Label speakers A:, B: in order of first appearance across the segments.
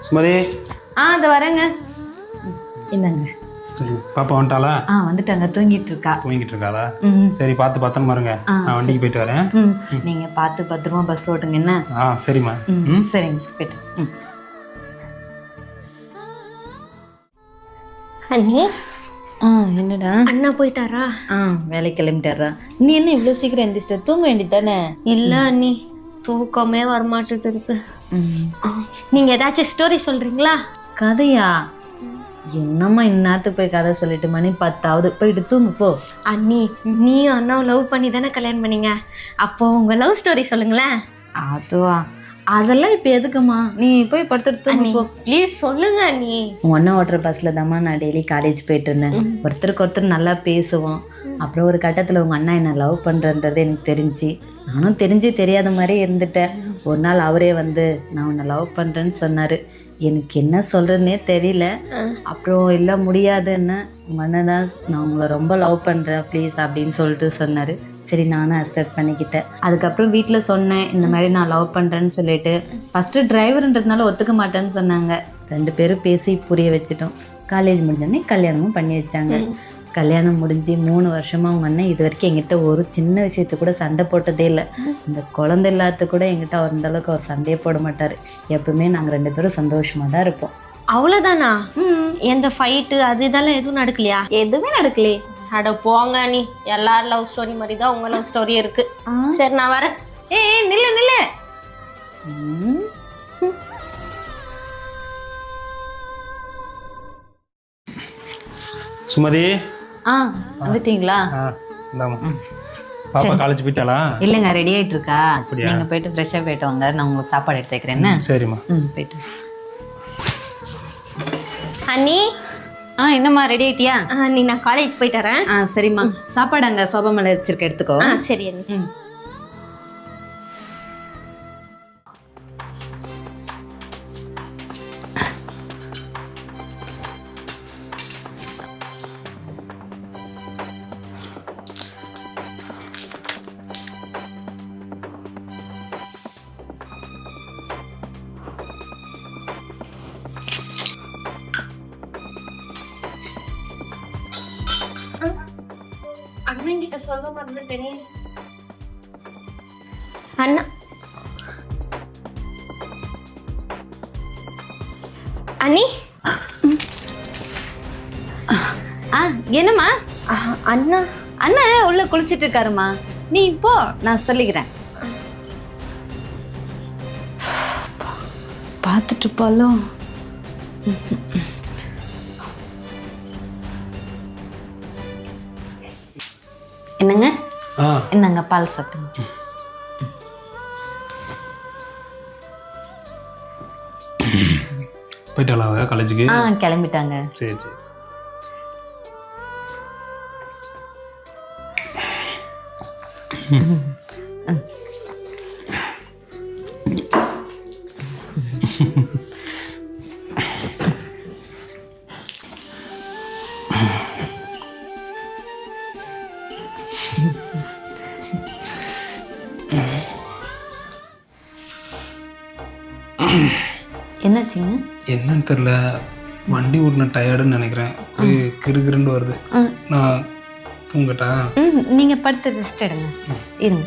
A: சுமதி.
B: அது வரேங்க. என்னங்க
A: சரி, பாப்பா வந்துட்டாளா?
B: வந்துட்டாங்க, தூங்கிட்டு இருக்காளா?
A: சரி, பார்த்து பத்திரமா இருங்க. நான் வண்டிக்கு போயிட்டு வரேன்.
B: நீங்க பார்த்து பத்திரமா பஸ் ஓட்டுங்க என்ன?
A: சரிம்மா.
B: சரிங்க, போயிட்டு.
C: அண்ணி.
B: என்னடா?
C: அண்ணா போயிட்டாரா?
B: வேலைக்கு கிளம்பிட்டாரா? நீ என்ன இவ்வளவு சீக்கிரம் எந்திரிச்சிட்ட? தூங்க வேண்டியதானே?
C: இல்ல அண்ணி, தூக்கமே வரமாட்டுட்டு இருக்கு. நீங்க ஏதாச்சும் ஸ்டோரி சொல்றீங்களா?
B: கதையா? என்னம்மா இந்நேரத்துக்கு போய் கதை சொல்லிட்டு, மணி 10 போயிட்டு தூங்கு போ.
C: அண்ணி, நீயும் அண்ணாவும் லவ் பண்ணி தானே கல்யாணம் பண்ணீங்க, அப்போ உங்க லவ் ஸ்டோரி சொல்லுங்களேன்.
B: அதுவா? அதெல்லாம் இப்ப எதுக்குமா? நீ போய் படுத்துட்டு தூங்கு போ.
C: ப்ளீஸ் சொல்லுங்க அண்ணி.
B: உன் அண்ணா ஓட்டுற பஸ்ல தாம்மா நான் டெய்லி காலேஜ் போயிட்டு இருந்தேன். ஒருத்தருக்கு ஒருத்தர் நல்லா பேசுவோம். அப்புறம் ஒரு கட்டத்துல உங்க அண்ணா என்ன லவ் பண்றன்றது எனக்கு தெரிஞ்சு, நானும் தெரியாத மாதிரி இருந்துட்டேன். ஒரு நாள் அவரே வந்து நான் உன்னை லவ் பண்றேன்னு சொன்னாரு. எனக்கு என்ன சொல்றதுன்னே தெரியல. அப்புறம் இல்லை முடியாதுன்னு உங்க அண்ணன் தான் நான் உங்களை ரொம்ப லவ் பண்றேன் ப்ளீஸ் அப்படின்னு சொல்லிட்டு சொன்னாரு. சரி, நானும் அக்செப்ட் பண்ணிக்கிட்டேன். அதுக்கப்புறம் வீட்டில் சொன்னேன் இந்த மாதிரி நான் லவ் பண்ணுறேன்னு சொல்லிட்டு. ஃபஸ்ட்டு டிரைவருன்றதுனால ஒத்துக்க மாட்டேன்னு சொன்னாங்க. 2 பேரும் பேசி புரிய வச்சுட்டோம். காலேஜ் முடிஞ்சோடனே கல்யாணமும் பண்ணி வச்சாங்க. கல்யாணம் முடிஞ்சு 3 வருஷமா அவங்க அண்ணன் இது வரைக்கும் எங்கிட்ட ஒரு சின்ன விஷயத்து கூட சண்டை போட்டதே இல்லை. இந்த குழந்தை இல்லாத கூட எங்கிட்ட அந்த அளவுக்கு அவர் சண்டையே போட மாட்டார். எப்பவுமே நாங்கள் 2 பேரும் சந்தோஷமாக தான் இருப்போம்.
C: அவ்வளோதானா? எந்த ஃபைட்டு அது இதெல்லாம் எதுவும் நடக்கலையா?
B: எதுவுமே நடக்கலையே.
C: அட போங்க நீ, எல்லாரும் லவ் ஸ்டோரி மாதிரி தான் உங்க லவ் ஸ்டோரி இருக்கு. சரி, நான் வரேன்.
B: நில்லு.
A: சுமதி.
B: வந்துட்டீங்களா?
A: பாப்பா காலேஜ் போயிட்டாளா?
B: இல்லைங்க, ரெடி ஆயிட்டு இருக்கா. நீங்க போயிட்டு ஃப்ரெஷ்ஷாக போயிட்டு வாங்க, நான் உங்களுக்கு சாப்பாடு எடுத்து வைக்கிறேன்.
A: சரிம்மா.
B: போயிட்டு.
C: அண்ணி.
B: என்னம்மா, ரெடி ஆயிட்டியா?
C: நீ நான் காலேஜ் போயிட்டு வரேன்.
B: சரிம்மா, சாப்பாடு அங்கே சோபா மேலே வச்சிருக்க, எடுத்துக்கோ.
C: சரி அண்ணி. அண்ணன் கிட்ட சொல்ல மறந்துட்டேனே. அண்ணா. அண்ணி.
B: என்னம்மா?
C: அண்ணா
B: உள்ள குளிச்சிட்டு இருக்காருமா. நீ இப்போ நான் சொல்லிக்கிறேன். பார்த்துட்டு போலும். என்னங்க? என்னங்க, பால் சாப்பிடுங்க.
A: போயிட்டாளா காலேஜுக்கு?
B: கிளம்பிட்டாங்க.
A: சரி.
B: என்னாச்சுங்க?
A: என்னன்னு தெரியல, வண்டி ஓட்டின டயர்டுன்னு நினைக்கிறேன். கிருகிருன்னு வருது. நான் தூங்கட்டா?
B: நீங்க படுத்து ரெஸ்ட் எடுங்க. இருங்க.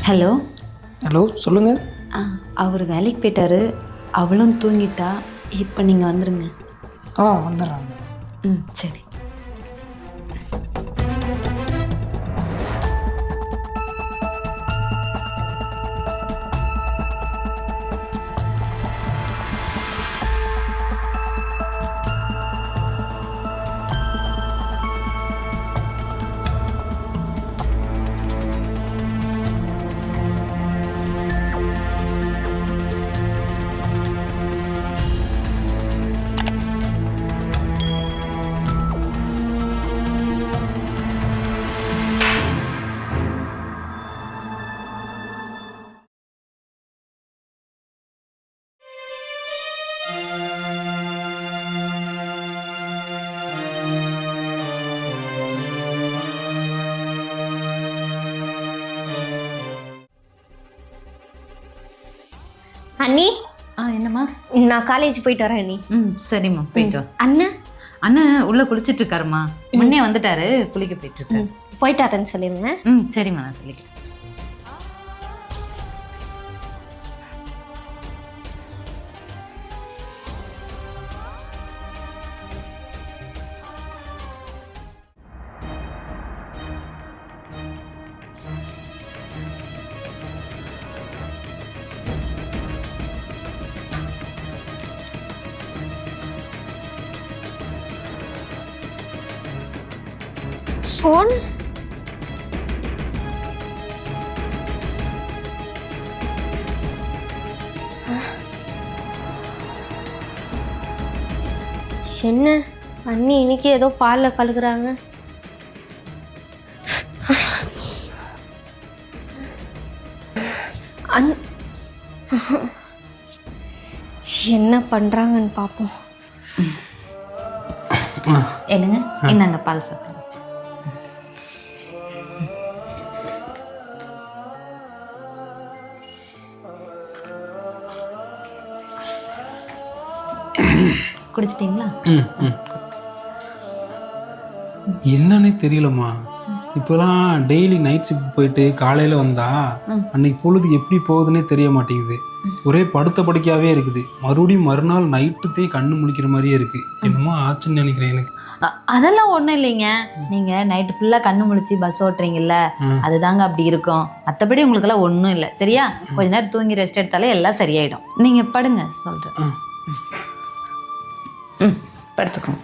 B: ஹலோ.
A: சொல்லுங்கள்.
B: அவர் வேலைக்கு போயிட்டாரு, அவளும் தூங்கிட்டா. இப்போ நீங்கள் வந்துடுங்க.
A: வந்துடுறாங்க.
B: சரி.
C: அண்ணி
B: என்னம்மா?
C: நான் காலேஜ் போயிட்டு வரேன் அண்ணி.
B: சரிம்மா, போயிட்டு வா.
C: அண்ணன்
B: அண்ணன் உள்ள குளிச்சிட்டு இருக்காருமா, முன்னே வந்துட்டாரு, குளிக்க போயிட்டு இருக்காரு.
C: போயிட்டாருன்னு சொல்லிருங்க.
B: சரிம்மா, நான் சொல்லிக்கிறேன்.
C: ஃபோன் என்ன அண்ணி இன்னைக்கு ஏதோ பால்ல கலக்குறாங்க. என்ன பண்றாங்கன்னு பாப்போம்.
B: என்னங்க, என்னங்க பால் சாப்பிடுங்க. குடிச்சிட்டிங்களா?
A: என்னன்னே தெரியலம்மா. இப்போலாம் டெய்லி நைட் ஷிஃப்ட் போயிட்டு காலையில் வந்தா அன்னைக்கு பொழுது எப்படி போகுதுன்னே தெரிய மாட்டேங்குது. ஒரே படுத்த படுக்கையாகவே இருக்குது. மறுபடியும் மறுநாள் நைட்டுத்தே கண்ணு முழிக்கிற மாதிரியே இருக்குது. என்னமோ ஆச்சுன்னு நினைக்கிறேன் எனக்கு.
B: அதெல்லாம் ஒன்றும் இல்லைங்க. நீங்கள் நைட்டு ஃபுல்லாக கண்ணு முழிச்சு பஸ் ஓட்டுறீங்கல்ல, அதுதாங்க அப்படி இருக்கும். மற்றபடி உங்களுக்கெல்லாம் ஒன்றும் இல்லை. சரியா? கொஞ்ச நேரம் தூங்கி ரெஸ்ட் எடுத்தாலே எல்லாம் சரியாயிடும். நீங்கள் படுங்க, சொல்கிறேன். படுத்துக்கோங்க.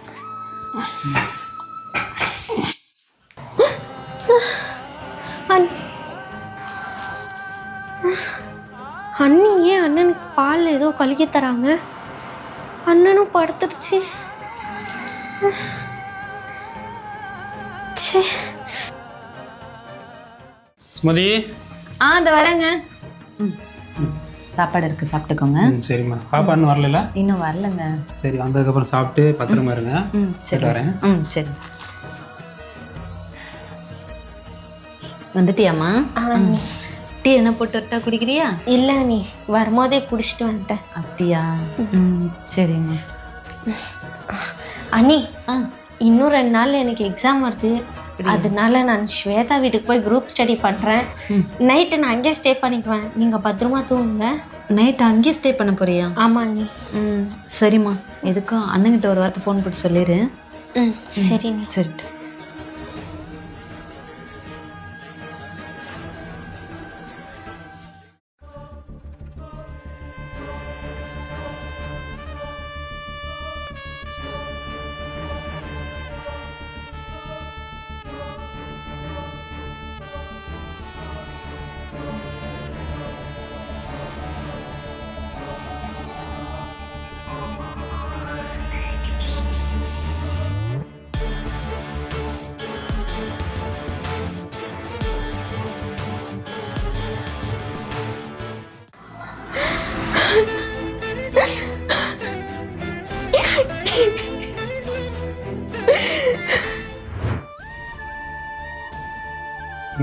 C: அண்ணி ஏன் அண்ணனுக்கு பால் ஏதோ கலக்கி தராங்க? அண்ணனும் படுத்துடுச்சு.
A: சுமதி.
B: இந்த வரேங்க. சாப்பாடு இருக்கு, சாப்பிட்டுக்கோங்க.
A: சரிம்மா. பாப்பா இன்னும் வரல?
B: இன்னும் வரலங்க.
A: சரி, வந்ததுக்கப்புறம் சாப்பிட்டு பத்திரமா இருங்க.
B: சரி,
A: வரேன்.
B: சரி. வந்துட்டியாம்மா? டீ என்ன போட்டு வரட்டா, குடிக்கிறியா?
C: இல்லை நீ வரும்போதே குடிச்சிட்டு வந்துட்டேன்.
B: அப்படியா? சரிம்மா.
C: அண்ணி, இன்னும் 2 நாள் எனக்கு எக்ஸாம் வருது. அதனால நான் ஸ்வேதா வீட்டுக்கு போய் குரூப் ஸ்டடி பண்ணுறேன். நைட்டு நான் அங்கேயே ஸ்டே பண்ணிக்குவேன். நீங்கள் பத்திரமா தூங்குங்க.
B: நைட்டு அங்கேயே ஸ்டே பண்ண போறியா?
C: ஆமாம் அண்ணி.
B: சரிம்மா. எதுக்கும் அண்ணங்கிட்ட ஒரு வார்த்தை ஃபோன் போட்டு சொல்லிடு.
C: சரிங்க.
B: சரி.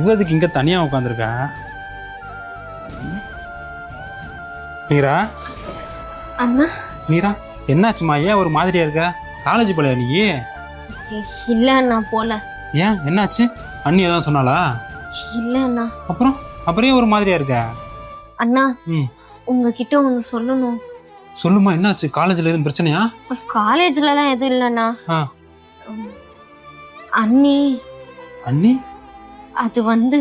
A: இவதுக்கு இங்கே தனியாக உட்காந்துருக்கா? மீரா.
C: அண்ணா.
A: மீரா, என்னாச்சுமா? ஏன் ஒரு மாதிரியா இருக்க? காலேஜ் போலையா நீ?
C: இல்லை நான் போல.
A: ஏன், என்னாச்சு? அண்ணி எதாவது சொன்னாலா?
C: இல்லை அண்ணா.
A: அப்புறம் ஏன் ஒரு மாதிரியா இருக்க?
C: அண்ணா, உங்ககிட்ட ஒன்று சொல்லணும்.
A: சொல்லுமா, என்னாச்சு? காலேஜில் எதுவும் பிரச்சனையா?
C: காலேஜ்லலாம் எதுவும் இல்லைண்ணா. அண்ணி.
A: அண்ணி?
C: அது வந்து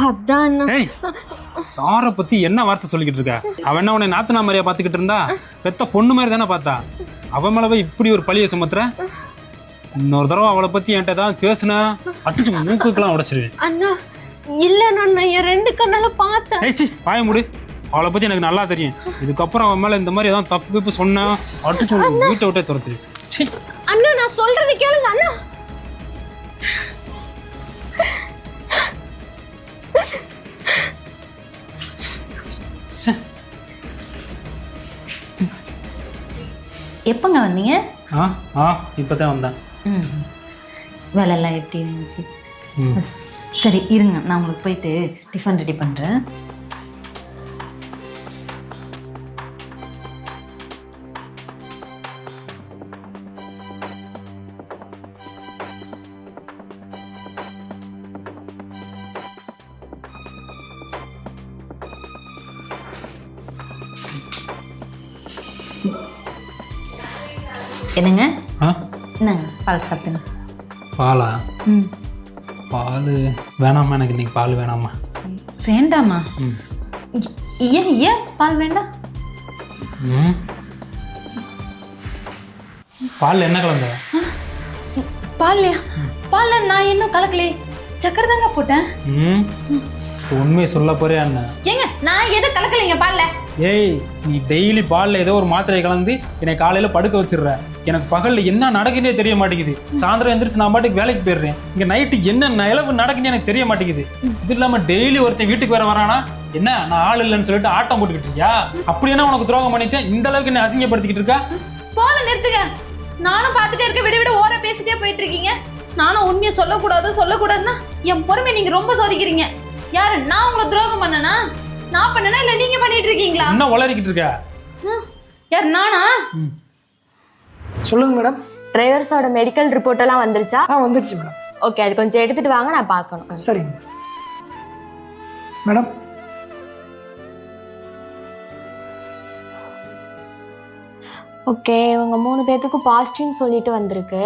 C: அதான்.
A: யாரை பத்தி என்ன வார்த்தை சொல்லிக்கிட்டு இருக்க? அவன் என்ன உன்னை நாத்தனா மாதிரியா பாத்துக்கிட்டு இருந்தா? பெத்த பொண்ணு மாதிரி தானே பார்த்தா. அவன் மேலவே இப்படி ஒரு பழிய சுமத்துற? இன்னொரு தடவை அவளை பத்தி என்கிட்ட ஏதாவது பேசுனா அடிச்சு மூக்குக்கெல்லாம் உடைச்சிருவேன்.
C: அண்ணா இல்ல, நான் என் 2 கண்ணால பார்த்தேன்.
A: பாய முடி. அவளை பத்தி எனக்கு நல்லா தெரியும். இதுக்கப்புறம் அவன் மேல இந்த மாதிரி ஏதாவது தப்பு சொன்னா அடிச்சு வீட்டை விட்டே துரத்து.
C: அண்ணா நான் சொல்றது கேளுங்க அண்ணா.
A: ச்சே.
B: எப்போங்க வந்தீங்க?
A: இப்போ தான் வந்தேன்.
B: வேலையெல்லாம் எப்படி இருந்துச்சு?
A: ம்.
B: சரி இருங்க, நான் உங்களுக்கு போயிட்டு டிஃபன் ரெடி பண்ணுறேன். என்னங்க? என்னங்க பால் சாப்பிடுங்க.
A: பாலா?
B: ம்.
A: பால் வேணாம்மா, எனக்கு இன்னைக்கு பால் வேணாம்மா.
B: வேண்டாமா?
A: ம்.
B: ஏன் ஏன் பால் வேண்டாம்?
A: ம். பால் என்ன கலந்த?
B: பால்லையா? பால்ல நான் இன்னும் கலக்கலையே, சக்கரை தாங்க போட்டேன்.
A: ம். உண்மையை சொல்ல போறியா என்ன?
B: ஏங்க நான் எதை கலக்கலைங்க பால்ல.
A: ஏய், நீ டெய்லி பால்ல ஏதோ ஒரு மாத்திரையை கலந்து என்னை காலையில படுக்க வச்சிடுற. எனக்கு பகல்ல என்ன நடக்குன்னே தெரிய மாட்டேங்குது. சாயந்தரம் எந்திரிச்சு நான் பாட்டுக்கு வேலைக்கு போயிடுறேன். இங்க நைட்டு என்ன நிலவு நடக்குன்னு எனக்கு தெரிய மாட்டேங்குது. இது இல்லாம டெய்லி ஒருத்தன் வீட்டுக்கு வேற வரானா என்ன, நான் ஆள் இல்லைன்னு சொல்லிட்டு ஆட்டம் போட்டுக்கிட்டு இருக்கியா? அப்படி என்ன உனக்கு துரோகம் பண்ணிட்டேன் இந்த அளவுக்கு என்ன அசிங்கப்படுத்திக்கிட்டு இருக்கா?
D: போதும் நிறுத்துங்க. நானும் பார்த்துட்டே இருக்க, விட விட ஓர பேசிட்டே போயிட்டு இருக்கீங்க. நானும் உண்மையை சொல்லக்கூடாதுன்னா என் பொறுமையை நீங்க ரொம்ப சோதிக்கிறீங்க. யாரு, நான் உங்களை துரோகம் பண்ணனா? நான் பண்ணனா இல்ல நீங்க பண்ணிட்டு இருக்கீங்களா?
A: என்ன உளறிக்கிட்டு இருக்க?
D: யார், நானா?
E: சொல்லுங்க மேடம்.
C: டிரைவர்ஸோட மெடிக்கல் ரிப்போர்ட் எல்லாம் வந்துருச்சா?
E: வந்துருச்சு மேடம்.
C: ஓகே, அது கொஞ்சம் எடுத்துட்டு வாங்க, நான் பார்க்கணும்.
E: சரிங்க மேடம்.
C: ஓகே, இவங்க 3 பேத்துக்கு பாசிட்டிவ்னு சொல்லிட்டு வந்திருக்கு.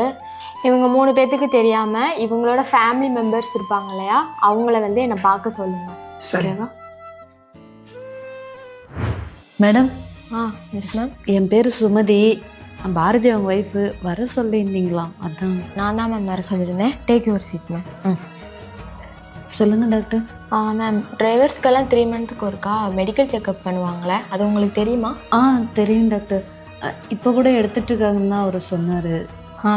C: இவங்க 3 பேத்துக்கு தெரியாமல் இவங்களோட ஃபேமிலி மெம்பர்ஸ் இருப்பாங்க இல்லையா, அவங்கள வந்து என்னை பார்க்க சொல்லுங்கள்.
E: சரிவா.
B: Madam,
C: yes ma'am.
B: என் பேர் சுமதி. பாரதி அவங்க ஒய்ஃபு வர சொல்லியிருந்தீங்களாம், அதான்.
C: நான் தான் மேம் வர சொல்லியிருந்தேன். Take your seat ma'am.
B: சொல்லுங்கள் டாக்டர்.
C: மேம், டிரைவர்ஸ்க்கெல்லாம் 3 மந்த்துக்கு ஒருக்கா மெடிக்கல் செக்அப் பண்ணுவாங்களே, அது உங்களுக்கு தெரியுமா?
B: தெரியும் டாக்டர். இப்போ கூட எடுத்துட்டு இருக்காங்கன்னு தான் அவர் சொன்னார்.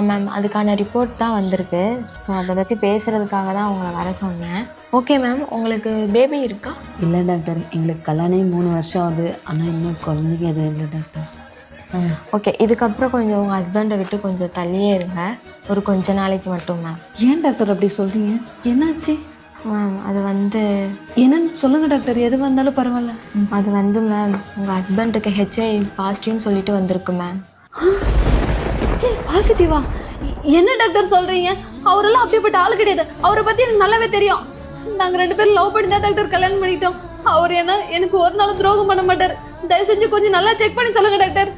C: மேம், அதுக்கான ரிப்போர்ட் தான் வந்திருக்கு. ஸோ அதை பற்றி பேசுகிறதுக்காக தான் உங்களை வர சொன்னேன். ஓகே மேம், உங்களுக்கு பேபி இருக்கா?
B: இல்லை டாக்டர், எங்களுக்கு கல்யாணம் 3 வருஷம் ஆகுது, ஆனால் இன்னும் குழந்தைங்க எதுவும் இல்லை டாக்டர்.
C: ஓகே, இதுக்கப்புறம் கொஞ்சம் உங்கள் ஹஸ்பண்டை விட்டு கொஞ்சம் தள்ளியே இருங்க, ஒரு கொஞ்ச நாளைக்கு மட்டும் மேம்.
B: ஏன் டாக்டர் அப்படி சொல்கிறீங்க? என்னாச்சு
C: மேம்? அது வந்து
B: என்னன்னு சொல்லுங்கள் டாக்டர், எது வந்தாலும் பரவாயில்ல.
C: அது வந்து மேம், உங்கள் ஹஸ்பண்டுக்கு HIV பாசிட்டிவ்னு சொல்லிட்டு வந்திருக்கு மேம்.
D: பாசிட்டிவா? என்ன டாக்டர் சொல்றீங்க? அவரெல்லாம் அப்படிப்பட்ட ஆள் கிடையாது. அவரை பத்தி எனக்கு நல்லாவே தெரியும். நாங்க 2 பேரும் லவ் பண்ணி தான் டாக்டர் கல்யாணம் பண்ணிட்டோம். அவர் எனக்கு ஒரு நாளும் துரோகம் பண்ண மாட்டார். தயவு செஞ்சு கொஞ்சம் நல்லா செக் பண்ணி சொல்லுங்க டாக்டர்.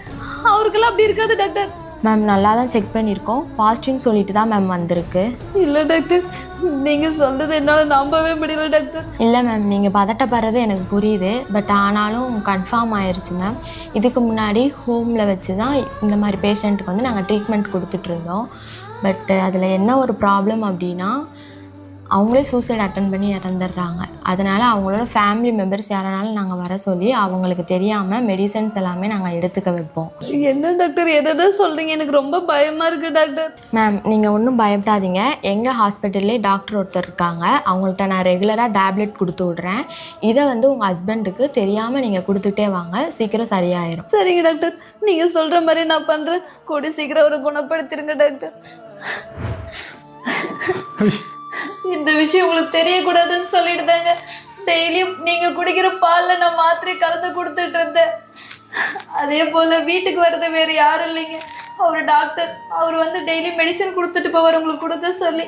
D: அவருக்கெல்லாம் அப்படி இருக்காது டாக்டர்.
C: மேம், நல்லா தான் செக் பண்ணியிருக்கோம். பாசிட்டிவ்னு சொல்லிட்டு தான் மேம் வந்திருக்கு.
D: இல்லை டாக்டர், நீங்க சொல்றது என்னால் நம்பவே முடியல டாக்டர்.
C: இல்லை மேம், நீங்கள் பதட்டப்படுறது எனக்கு புரியுது. பட் ஆனாலும் கன்ஃபார்ம் ஆயிடுச்சு மேம். இதுக்கு முன்னாடி ஹோமில் வச்சு தான் இந்த மாதிரி பேஷண்ட்டுக்கு வந்து நாங்கள் ட்ரீட்மெண்ட் கொடுத்துட்ருந்தோம். பட் அதில் என்ன ஒரு ப்ராப்ளம் அப்படின்னா, அவங்களே சூசைட் அட்டன் பண்ணி இறந்துடுறாங்க. அதனால் அவங்களோட ஃபேமிலி மெம்பர்ஸ் யாரானாலும் நாங்கள் வர சொல்லி அவங்களுக்கு தெரியாமல் மெடிசன்ஸ் எல்லாமே நாங்கள் எடுத்துக்க வைப்போம்.
D: என்ன டாக்டர் எதை சொல்றீங்க? எனக்கு ரொம்ப பயமா இருக்கு டாக்டர்.
C: மேம், நீங்கள் ஒன்றும் பயப்படாதீங்க. எங்கள் ஹாஸ்பிட்டல்லே டாக்டர் ஒருத்தர் இருக்காங்க. அவங்கள்ட்ட நான் ரெகுலராக டேப்லெட் கொடுத்து விட்றேன். இதை வந்து உங்கள் ஹஸ்பண்டுக்கு தெரியாமல் நீங்கள் கொடுத்துட்டே வாங்க, சீக்கிரம் சரியாயிரும்.
D: சரிங்க டாக்டர், நீங்க சொல்ற மாதிரி நான் பண்றேன். கூடி சீக்கிரம் ஒரு குணப்படுத்திருங்க டாக்டர். இந்த விஷயம் உங்களுக்கு தெரியக்கூடாதுன்னு சொல்லிடுதாங்க. டெய்லியும் நீங்க குடிக்கிற பால்ல நான் மாத்திரை கலந்து கொடுத்துட்டு இருந்தேன். அதே போல வீட்டுக்கு வர்றது வேற யாரும் இல்லைங்க, அவரு டாக்டர். அவர் வந்து டெய்லி மெடிசன் கொடுத்துட்டு போவார் உங்களுக்கு கொடுக்க சொல்லி.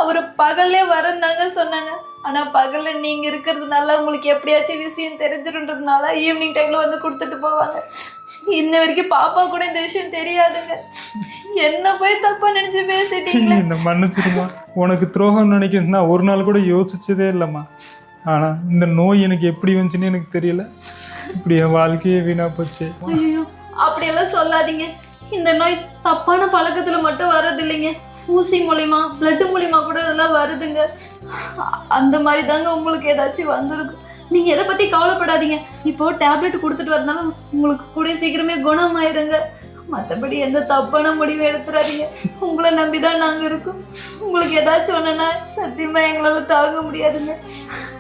D: அவரு பகல்லே வரந்தாங்க சொன்னாங்க. ஆனா பகல்ல நீங்க இருக்கிறதுனால உங்களுக்கு எப்படியாச்சும் விஷயம் தெரிஞ்சிருன்றதுனால ஈவினிங் டைம்ல வந்து கொடுத்துட்டு போவாங்க. இன்ன வரைக்கும் பாப்பா கூட இந்த விஷயம் தெரியாதுங்க. என்ன போய் தப்பா நினைச்சு பேசிட்டீங்க.
A: இந்த மன்னிச்சிருமா, உனக்கு துரோகம் நினைக்கிறேன் நான் ஒரு நாள் கூட யோசிச்சதே இல்லைம்மா. ஆனா இந்த நோய் எனக்கு எப்படி வந்துச்சுன்னு எனக்கு தெரியல. இப்படி என் வாழ்க்கையே வீணா போச்சு.
D: ஐயோ, அப்படியெல்லாம் சொல்லாதீங்க. இந்த நோய் தப்பான பழக்கத்துல மட்டும் வர்றது இல்லைங்க. ஊசி மூலியமா, பிளட் மூலியமா கூட இதெல்லாம் வருதுங்க. அந்த மாதிரி தாங்க உங்களுக்கு ஏதாச்சும் வந்திருக்கும். நீங்க எதை பத்தி கவலைப்படாதீங்க. இப்போ டேப்லெட் கொடுத்துட்டு வரனால உங்களுக்கு கூடிய சீக்கிரமே குணமாயிருங்க. மற்றபடி எந்த தப்பான முடிவு எடுத்துறாதீங்க. உங்களை நம்பிதான் நாங்க இருக்கோம். உங்களுக்கு ஏதாச்சும் ஒண்ணுன்னா சத்தியமா எங்களால தாங்க முடியாதுங்க.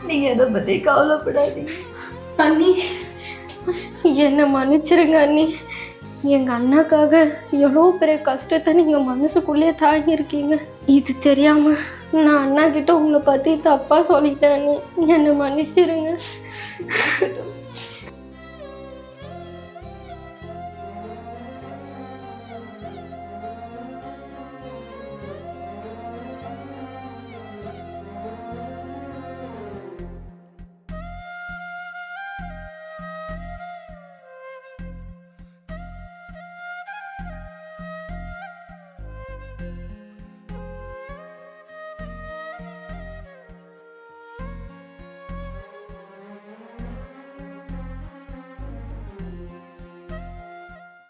D: நீங்க எதை பத்தி கவலைப்படாதீங்க. அண்ணி,
C: என்னை மன்னிச்சிருங்க அண்ணி. எங்கள் அண்ணாக்காக எவ்வளோ பெரிய கஷ்டத்தை நீங்கள் மனசுக்குள்ளேயே தாங்கியிருக்கீங்க. இது தெரியாமல் நான் அண்ணா கிட்ட உங்களை பற்றி தப்பாக சொல்லிட்டேன் அண்ணி. என்னை மன்னிச்சிருங்க.